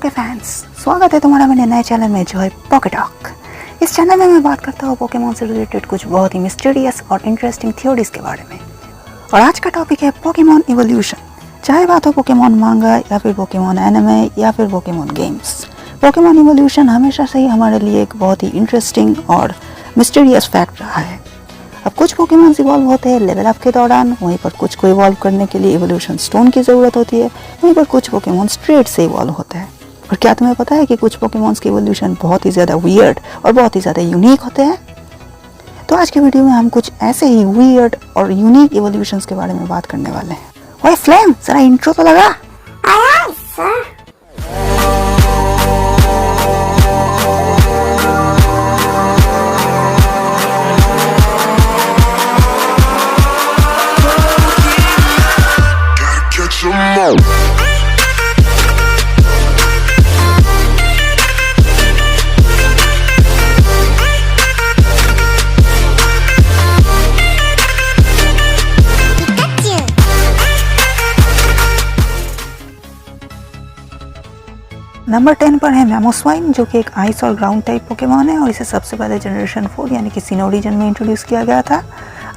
पोके फैंस, स्वागत है तुम्हारा मेरे नए चैनल में जो है पोकेटॉक। इस चैनल में मैं बात करता हूँ पोकेमॉन से रिलेटेड कुछ बहुत ही मिस्टीरियस और इंटरेस्टिंग थ्योरीज के बारे में। और आज का टॉपिक है पोकेमॉन इवोल्यूशन। चाहे बात हो पोकेमॉन मांगा या फिर पोकेमॉन एनिमे या फिर पोकेमॉन गेम्स, पोकेमॉन इवोल्यूशन हमेशा से ही हमारे लिए एक बहुत ही इंटरेस्टिंग और मिस्टीरियस फैक्ट रहा है। अब कुछ पोकेमॉन्स इवॉल्व होते हैं लेवल अप के दौरान, वहीं पर कुछ को इवॉल्व करने के लिए इवोल्यूशन स्टोन की ज़रूरत होती है, वहीं पर कुछ पोकेमॉन स्ट्रेट से इवॉल्व होते हैं। और क्या तुम्हें पता है कि कुछ पोकेमॉन्स की इवोल्यूशन बहुत ही ज़्यादा वियर्ड और बहुत ही ज़्यादा यूनिक होते हैं। तो आज के वीडियो में हम कुछ ऐसे ही वियर्ड और यूनिक इवोल्यूशंस के बारे में बात करने वाले हैं। ओए फ्लेम, जरा इंट्रो तो लगा। नंबर 10 पर है मैमोस्वाइन, जो कि एक आइस और ग्राउंड टाइप पोकेमॉन है और इसे सबसे पहले जनरेशन 4 यानी कि सिनो रीजन में इंट्रोड्यूस किया गया था।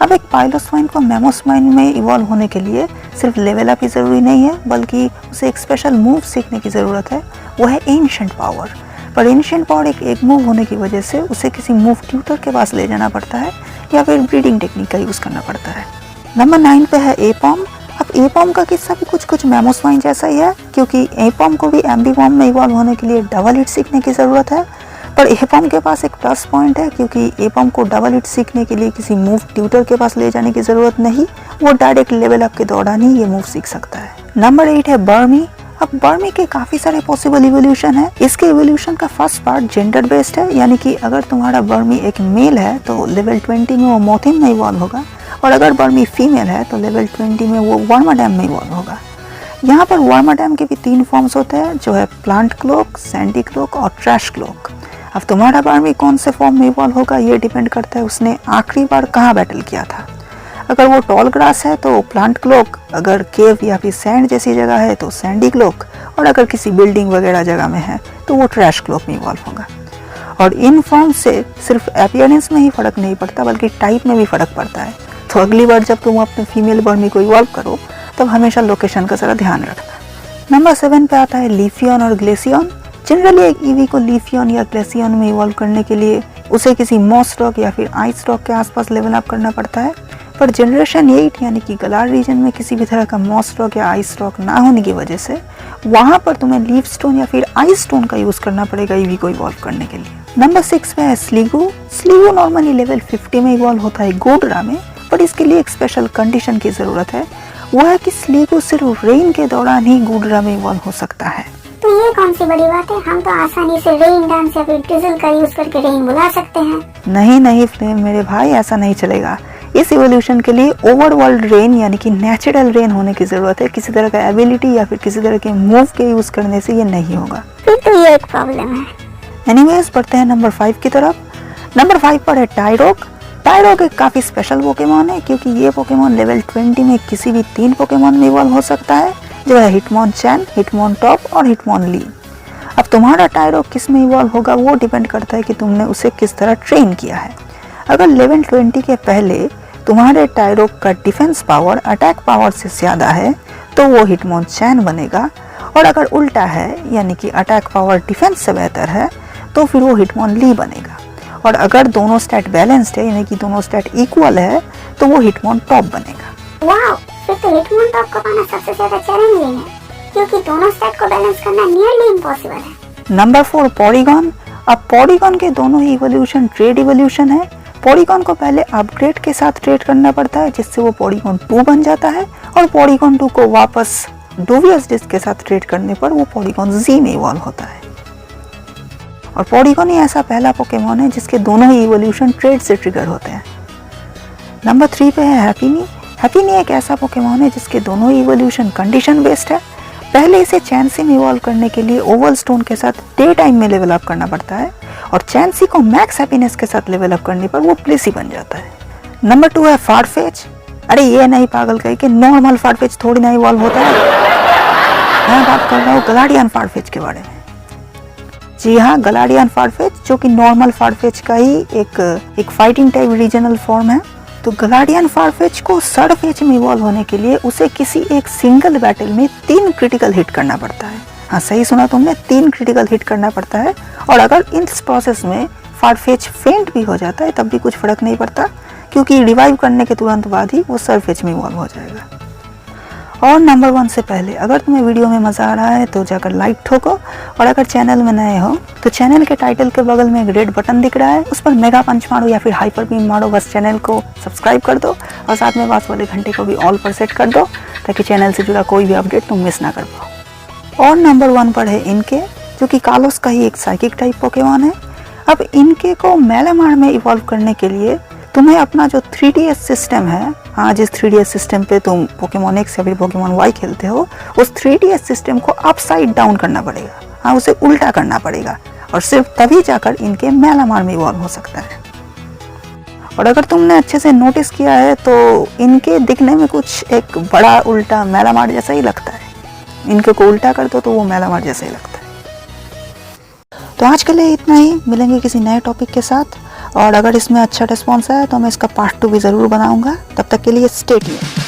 अब एक पाइलोस्वाइन को मैमोस्वाइन में इवॉल्व होने के लिए सिर्फ लेवल अप ही ज़रूरी नहीं है, बल्कि उसे एक स्पेशल मूव सीखने की ज़रूरत है, वो है एंशिएंट पावर। पर एंशिएंट पावर एक मूव होने की वजह से उसे किसी मूव ट्यूटर के पास ले जाना पड़ता है या फिर ब्रीडिंग टेक्निक का यूज़ करना पड़ता है। नंबर 9 पे है एपॉम। अब एपॉम का किस्सा भी कुछ मैमोस्वाइन जैसा ही है, क्योंकि एपॉम को भी एम्बीवॉर्म में इवॉल्व होने के लिए डबल हिट सीखने की ज़रूरत है। पर एपॉम के पास एक प्लस पॉइंट है, क्योंकि एपॉम को डबल हिट सीखने के लिए किसी मूव ट्यूटर के पास ले जाने की ज़रूरत नहीं, वो डायरेक्ट लेवल अप के दौरान ही ये मूव सीख सकता है। नंबर 8 है बर्मी। अब बर्मी के काफ़ी सारे पॉसिबल इवोल्यूशन है। इसके इवोल्यूशन का फर्स्ट पार्ट जेंडर बेस्ड है, यानी कि अगर तुम्हारा बर्मी एक मेल है तो लेवल 20 में वो मोथिन में इवॉल्व होगा, और अगर बर्मी फीमेल है तो लेवल 20 में वो वर्माडैम में इवॉल्व होगा। यहाँ पर वर्माडैम के भी 3 फॉर्म्स होते हैं, जो है प्लांट क्लोक, सैंडी क्लोक और ट्रैश क्लोक। अब तुम्हारा बर्मी कौन से फॉर्म में इवॉल्व होगा ये डिपेंड करता है उसने आखिरी बार कहाँ बैटल किया था। अगर वो टॉल ग्रास है तो प्लांट क्लोक, अगर केव या फिर सैंड जैसी जगह है तो सैंडी क्लोक, और अगर किसी बिल्डिंग वगैरह जगह में है तो वो ट्रैश क्लोक में इवॉल्व होगा। और इन फॉर्म से सिर्फ अपीयरेंस में ही फ़र्क नहीं पड़ता, बल्कि टाइप में भी फ़र्क पड़ता है। तो अगली बार जब तुम अपने फीमेल बर्मी को इवॉल्व करो तब हमेशा लोकेशन का ज़रा ध्यान रखना। नंबर 7 पे आता है लीफियन और ग्लेसियन। जनरली एक ईवी को लीफियन या ग्लेसियन में इवॉल्व करने के लिए उसे किसी मॉस रॉक या फिर आइस रॉक के आसपास लेवल अप करना पड़ता है। पर जनरेशन 8 यानी कि गलार रीजन में किसी भी तरह का मॉस रॉक या आइस रॉक ना होने की वजह से वहाँ पर तुम्हें लीफ स्टोन या फिर आइस स्टोन का यूज़ करना पड़ेगा ईवी को इवॉल्व करने के लिए। नंबर 6 पे है स्लीगू। स्लीगू नॉर्मली लेवल 50 में इवॉल्व होता है गोडरा में, पर इसके लिए एक स्पेशल कंडीशन की ज़रूरत है, वो है कि स्लीगू सिर्फ रेन के दौरान ही गोडरा में इवॉल्व हो सकता है। तो ये कौन सी बड़ी बात है, हम तो आसानी से रेन डांस या फिर ड्रिजल का यूज करके रेन बुला सकते हैं। नहीं फ्लेम मेरे भाई, ऐसा नहीं चलेगा। इस इवोल्यूशन के लिए ओवरवर्ल्ड रेन यानी कि नेचुरल रेन होने की ज़रूरत है। किसी तरह का एबिलिटी या फिर किसी तरह के मूव के यूज़ करने से ये नहीं होगा। फिर तो ये एक प्रॉब्लम है। एनीवेज, बढ़ते हैं नंबर 5 की तरफ। नंबर 5 पर है टायरोक। टायरोक एक काफ़ी स्पेशल पोकेमॉन है, क्योंकि ये पोकेमॉन लेवल 20 में किसी भी 3 पोकेमॉन में इवॉल्व हो सकता है, जो है हिटमॉनचैन, हिटमॉनटॉप और हिटमॉनली। अब तुम्हारा टायरोक किस में इवॉल्व होगा वो डिपेंड करता है कि तुमने उसे किस तरह ट्रेन किया है। अगर लेवल 20 के पहले तुम्हारे टायरोक का डिफेंस पावर अटैक पावर से ज़्यादा है तो वो हिटमॉनचैन बनेगा, और अगर उल्टा है यानी कि अटैक पावर डिफेंस से बेहतर है तो फिर वो हिटमॉनली बनेगा। और अगर दोनों स्टैट बैलेंस्ड है यानी कि दोनों स्टैट इक्वल है तो वो हिटमॉनटॉप बनेगा। वाह, फिर तो हिटमॉनटॉप को पाना सबसे ज्यादा चैलेंजिंग है, क्योंकि दोनों स्टैट को बैलेंस करना नियरली इम्पॉसिबल है। Number 4 polygon. अब पॉलीगॉन के दोनों ही इवोल्यूशन ट्रेड इवोल्यूशन है। पॉलीगॉन को पहले अपग्रेड के साथ ट्रेड करना पड़ता है, जिससे वो पॉलीगॉन 2 बन जाता है, और पॉलीगॉन 2 को वापस डोवियस डिस्क के साथ ट्रेड करने पर वो पॉलीगॉन जी में इवॉल्व होता है। और पॉलीगॉन ही ऐसा पहला पोकेमॉन है जिसके दोनों ही इवोल्यूशन ट्रेड से ट्रिगर होते हैं। नंबर 3 पे है हैप्पीनी। हैप्पीनी एक ऐसा पोकेमॉन है जिसके दोनों ही इवोल्यूशन कंडीशन बेस्ड है। पहले इसे चैंसी में इवॉल्व करने के लिए ओवल स्टोन के साथ डे टाइम में लेवल अप करना पड़ता है, और चैंसी को मैक्स हैप्पीनेस के साथ लेवल अप करने पर वो प्लेसी बन जाता है। नंबर 2 है फारफेच। अरे ये नहीं पागल कहीं कि नॉर्मल फारफेच थोड़ी ना इवॉल्व होता है, मैं बात कर रहा हूँ गलाडियन फारफेच के बारे में। जी हाँ, गलाडियन फारफेच जो कि नॉर्मल फारफेच का ही एक फाइटिंग टाइप रीजनल फॉर्म है। तो गलाडियन फारफेच को सरफेच में इवॉल्व होने के लिए उसे किसी एक सिंगल बैटल में 3 क्रिटिकल हिट करना पड़ता है। हाँ, सही सुना तुमने, 3 क्रिटिकल हिट करना पड़ता है। और अगर इस प्रोसेस में फारफेच फेंट भी हो जाता है तब भी कुछ फर्क नहीं पड़ता, क्योंकि रिवाइव करने के तुरंत बाद ही वो सरफेच में इवॉल्व हो जाएगा। और नंबर 1 से पहले अगर तुम्हें वीडियो में मज़ा आ रहा है तो जाकर लाइक ठोको, और अगर चैनल में नए हो तो चैनल के टाइटल के बगल में एक रेड बटन दिख रहा है, उस पर मेगा पंच मारो या फिर हाइपर बीम मारो, बस चैनल को सब्सक्राइब कर दो और साथ में पास वाले घंटे को भी ऑल पर सेट कर दो ताकि चैनल से जुड़ा कोई भी अपडेट तुम मिस ना कर पाओ। और नंबर 1 पर है इनके, जो कि कालोस का ही एक साइकिक टाइप पोकेमॉन है। अब इनके को मैलामार में इवॉल्व करने के लिए तुम्हें अपना जो 3DS सिस्टम है, हाँ जिस 3DS सिस्टम पे तुम पोकेमॉन एक्स या फिर पोकेमॉन वाई खेलते हो, उस 3DS सिस्टम को अपसाइड डाउन करना पड़ेगा। हाँ, उसे उल्टा करना पड़ेगा और सिर्फ तभी जाकर इनके मैलामार में इवॉल्व हो सकता है। और अगर तुमने अच्छे से नोटिस किया है तो इनके दिखने में कुछ एक बड़ा उल्टा मैलामार जैसा ही लगता है। इनके को उल्टा कर दो तो वो मैलामार जैसा ही लगता है। तो आज के लिए इतना ही, मिलेंगे किसी नए टॉपिक के साथ। और अगर इसमें अच्छा रिस्पॉन्स आया तो मैं इसका पार्ट 2 भी ज़रूर बनाऊंगा। तब तक के लिए स्टे ट्यून्ड।